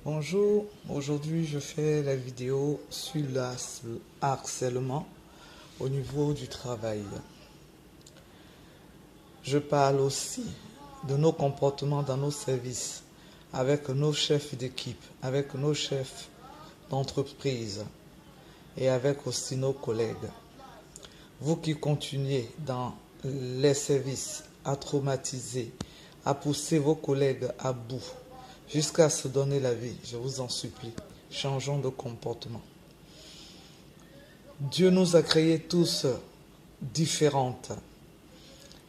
Bonjour, aujourd'hui je fais la vidéo sur le harcèlement au niveau du travail. Je parle aussi de nos comportements dans nos services, avec nos chefs d'équipe, avec nos chefs d'entreprise et avec aussi nos collègues. Vous qui continuez dans les services à traumatiser, à pousser vos collègues à bout, jusqu'à se donner la vie, je vous en supplie, changeons de comportement. Dieu nous a créés tous différentes.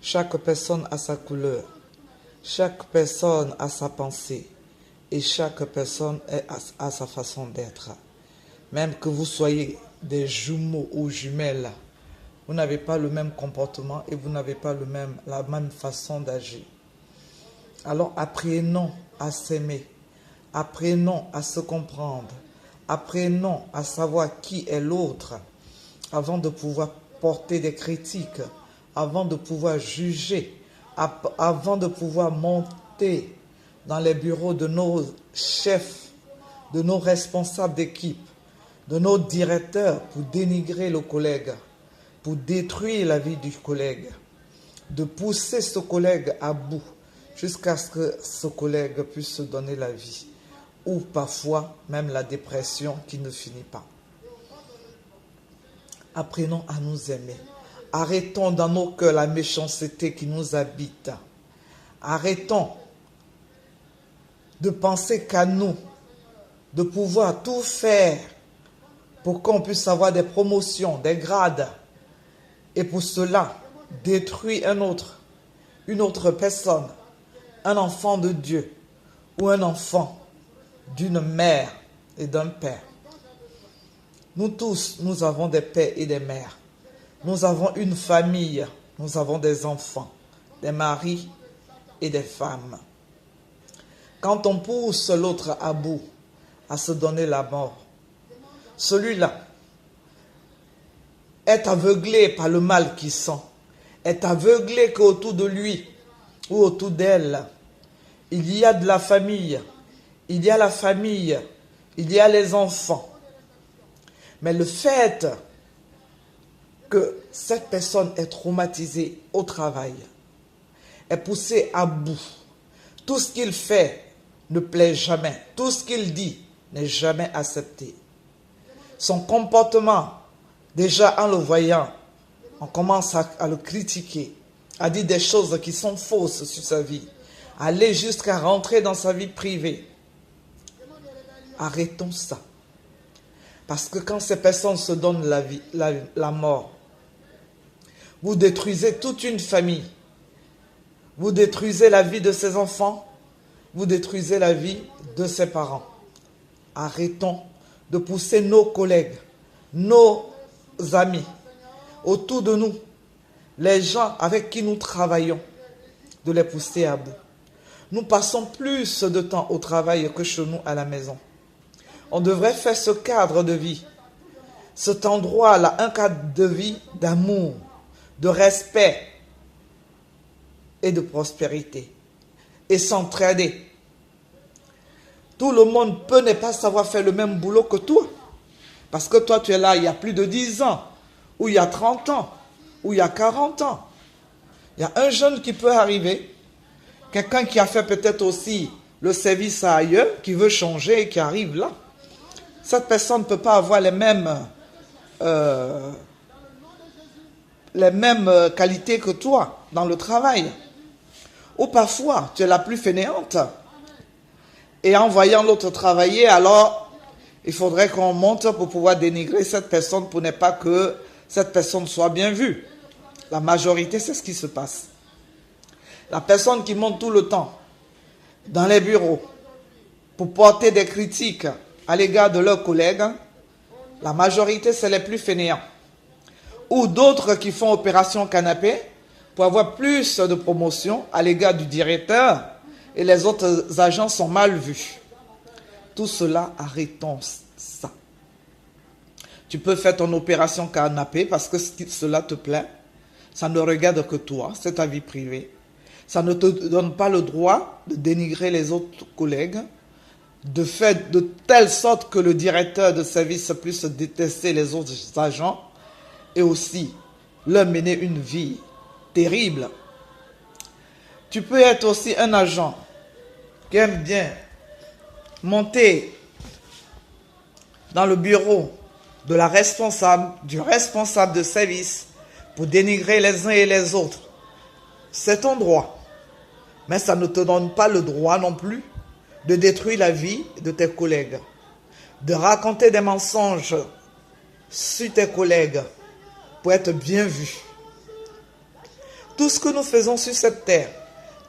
Chaque personne a sa couleur, chaque personne a sa pensée et chaque personne a sa façon d'être. Même que vous soyez des jumeaux ou jumelles, vous n'avez pas le même comportement et vous n'avez pas la même façon d'agir. Alors apprenons à s'aimer, apprenons à se comprendre, apprenons à savoir qui est l'autre avant de pouvoir porter des critiques, avant de pouvoir juger, avant de pouvoir monter dans les bureaux de nos chefs, de nos responsables d'équipe, de nos directeurs pour dénigrer le collègue, pour détruire la vie du collègue, de pousser ce collègue à bout jusqu'à ce que ce collègue puisse se donner la vie ou parfois même la dépression qui ne finit pas. Apprenons à nous aimer. Arrêtons dans nos cœurs la méchanceté qui nous habite. Arrêtons de penser qu'à nous, de pouvoir tout faire pour qu'on puisse avoir des promotions, des grades. Et pour cela, détruire une autre personne, un enfant de Dieu ou un enfant d'une mère et d'un père. Nous tous, nous avons des pères et des mères. Nous avons une famille, nous avons des enfants, des maris et des femmes. Quand on pousse l'autre à bout, à se donner la mort, celui-là est aveuglé par le mal qu'il sent, est aveuglé qu'autour de lui ou autour d'elle, il y a de la famille, il y a la famille, il y a les enfants. Mais le fait que cette personne est traumatisée au travail, est poussée à bout, tout ce qu'il fait ne plaît jamais, tout ce qu'il dit n'est jamais accepté. Son comportement, déjà en le voyant, on commence à le critiquer, à dire des choses qui sont fausses sur sa vie, à aller jusqu'à rentrer dans sa vie privée. Arrêtons ça. Parce que quand ces personnes se donnent la mort, vous détruisez toute une famille. Vous détruisez la vie de ses enfants. Vous détruisez la vie de ses parents. Arrêtons de pousser nos collègues, nos amis, autour de nous, les gens avec qui nous travaillons, de les pousser à bout. Nous passons plus de temps au travail que chez nous à la maison. On devrait faire ce cadre de vie, cet endroit-là, un cadre de vie d'amour, de respect et de prospérité, et s'entraider. Tout le monde peut ne pas savoir faire le même boulot que toi, parce que toi tu es là il y a plus de 10 ans, ou il y a 30 ans, ou il y a 40 ans. Il y a un jeune qui peut arriver, quelqu'un qui a fait peut-être aussi le service ailleurs, qui veut changer et qui arrive là. Cette personne ne peut pas avoir les mêmes qualités que toi dans le travail. Ou parfois, tu es la plus fainéante. Et en voyant l'autre travailler, alors, il faudrait qu'on monte pour pouvoir dénigrer cette personne pour ne pas que cette personne soit bien vue. La majorité, c'est ce qui se passe. La personne qui monte tout le temps dans les bureaux pour porter des critiques à l'égard de leurs collègues, la majorité, c'est les plus fainéants. Ou d'autres qui font opération canapé pour avoir plus de promotion à l'égard du directeur et les autres agents sont mal vus. Tout cela, arrêtons ça. Tu peux faire ton opération canapé parce que cela te plaît. Ça ne regarde que toi, c'est ta vie privée. Ça ne te donne pas le droit de dénigrer les autres collègues de fait de telle sorte que le directeur de service puisse détester les autres agents et aussi leur mener une vie terrible. Tu peux être aussi un agent qui aime bien monter dans le bureau de la responsable, du responsable de service pour dénigrer les uns et les autres. C'est ton droit. Mais ça ne te donne pas le droit non plus de détruire la vie de tes collègues, de raconter des mensonges sur tes collègues pour être bien vu. Tout ce que nous faisons sur cette terre,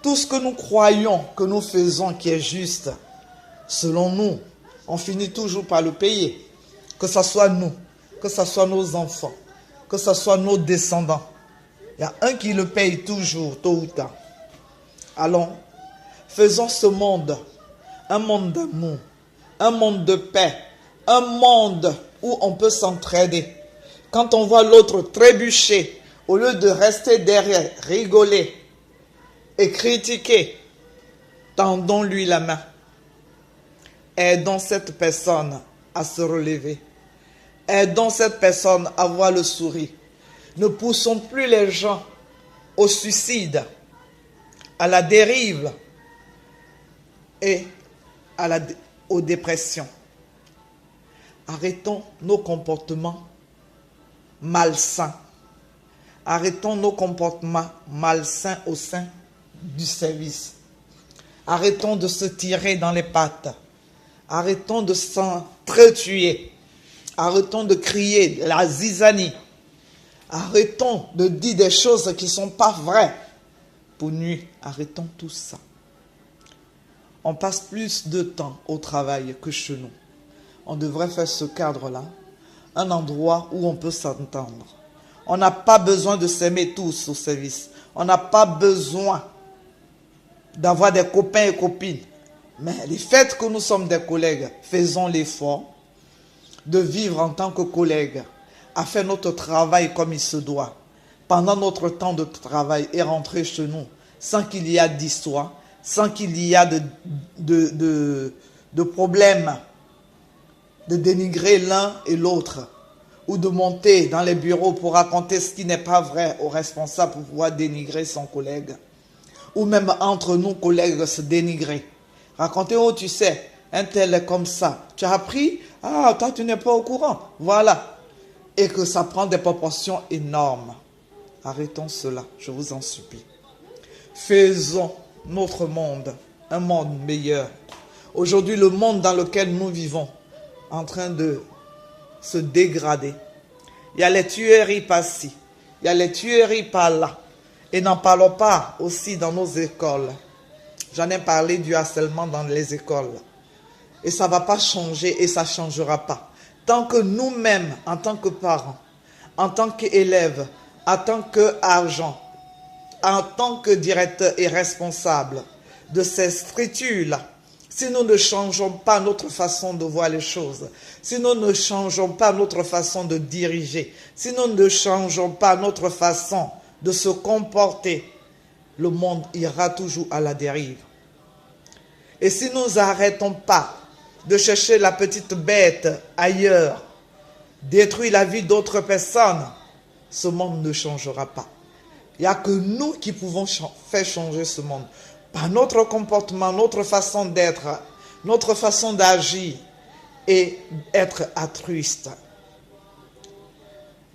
tout ce que nous croyons que nous faisons qui est juste, selon nous, on finit toujours par le payer. Que ce soit nous, que ce soit nos enfants, que ce soit nos descendants. Il y a un qui le paye toujours, tôt ou tard. Allons, faisons ce monde un monde d'amour, un monde de paix, un monde où on peut s'entraider. Quand on voit l'autre trébucher, au lieu de rester derrière, rigoler et critiquer, tendons-lui la main. Aidons cette personne à se relever. Aidons cette personne à voir le sourire. Ne poussons plus les gens au suicide, à la dérive et aux dépressions. Arrêtons nos comportements malsains. Arrêtons nos comportements malsains au sein du service. Arrêtons de se tirer dans les pattes. Arrêtons de s'entretuer. Arrêtons de crier la zizanie. Arrêtons de dire des choses qui ne sont pas vraies pour nuire. Arrêtons tout ça. On passe plus de temps au travail que chez nous. On devrait faire ce cadre-là, un endroit où on peut s'entendre. On n'a pas besoin de s'aimer tous au service. On n'a pas besoin d'avoir des copains et copines. Mais le fait que nous sommes des collègues, faisons l'effort de vivre en tant que collègues, à faire notre travail comme il se doit, pendant notre temps de travail et rentrer chez nous, sans qu'il y ait d'histoire, sans qu'il y ait de problèmes, de dénigrer l'un et l'autre, ou de monter dans les bureaux pour raconter ce qui n'est pas vrai aux responsables pour pouvoir dénigrer son collègue, ou même entre nous collègues se dénigrer. Raconter, oh tu sais, un tel est comme ça, tu as appris, ah toi tu n'es pas au courant, voilà. Et que ça prend des proportions énormes. Arrêtons cela, je vous en supplie. Faisons notre monde un monde meilleur. Aujourd'hui, le monde dans lequel nous vivons en train de se dégrader. Il y a les tueries par-ci, il y a les tueries par-là. Et n'en parlons pas aussi dans nos écoles. J'en ai parlé du harcèlement dans les écoles. Et ça ne va pas changer et ça ne changera pas. Tant que nous-mêmes, en tant que parents, en tant qu'élèves, en tant qu'agents, en tant que directeurs et responsables de ces structures-là, si nous ne changeons pas notre façon de voir les choses, si nous ne changeons pas notre façon de diriger, si nous ne changeons pas notre façon de se comporter, le monde ira toujours à la dérive. Et si nous n'arrêtons pas de chercher la petite bête ailleurs, détruire la vie d'autres personnes, ce monde ne changera pas. Il n'y a que nous qui pouvons faire changer ce monde. Par notre comportement, notre façon d'être, notre façon d'agir et être altruiste.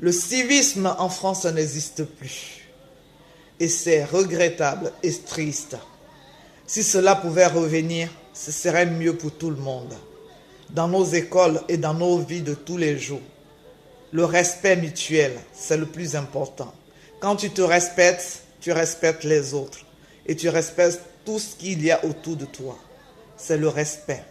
Le civisme en France n'existe plus. Et c'est regrettable et triste. Si cela pouvait revenir, ce serait mieux pour tout le monde. Dans nos écoles et dans nos vies de tous les jours, le respect mutuel, c'est le plus important. Quand tu te respectes, tu respectes les autres. Et tu respectes tout ce qu'il y a autour de toi. C'est le respect.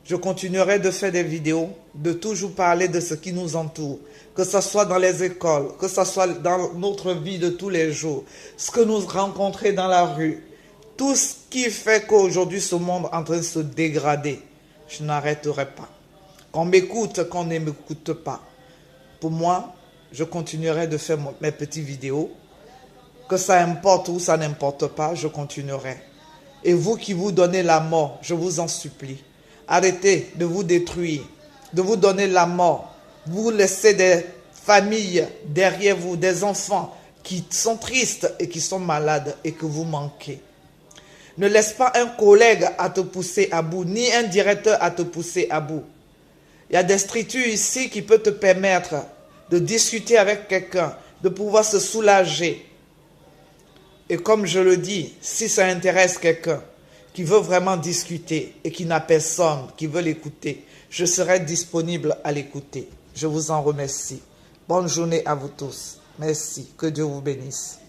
Je continuerai de faire des vidéos, de toujours parler de ce qui nous entoure. Que ce soit dans les écoles, que ce soit dans notre vie de tous les jours. Ce que nous rencontrons dans la rue. Tout ce qui fait qu'aujourd'hui ce monde est en train de se dégrader. Je n'arrêterai pas. Qu'on m'écoute, qu'on ne m'écoute pas. Pour moi, je continuerai de faire mes petites vidéos. Que ça importe ou ça n'importe pas, je continuerai. Et vous qui vous donnez la mort, je vous en supplie, arrêtez de vous détruire, de vous donner la mort. Vous laissez des familles derrière vous, des enfants qui sont tristes et qui sont malades et que vous manquez. Ne laisse pas un collègue à te pousser à bout, ni un directeur à te pousser à bout. Il y a des structures ici qui peuvent te permettre de discuter avec quelqu'un, de pouvoir se soulager. Et comme je le dis, si ça intéresse quelqu'un qui veut vraiment discuter et qui n'a personne qui veut l'écouter, je serai disponible à l'écouter. Je vous en remercie. Bonne journée à vous tous. Merci. Que Dieu vous bénisse.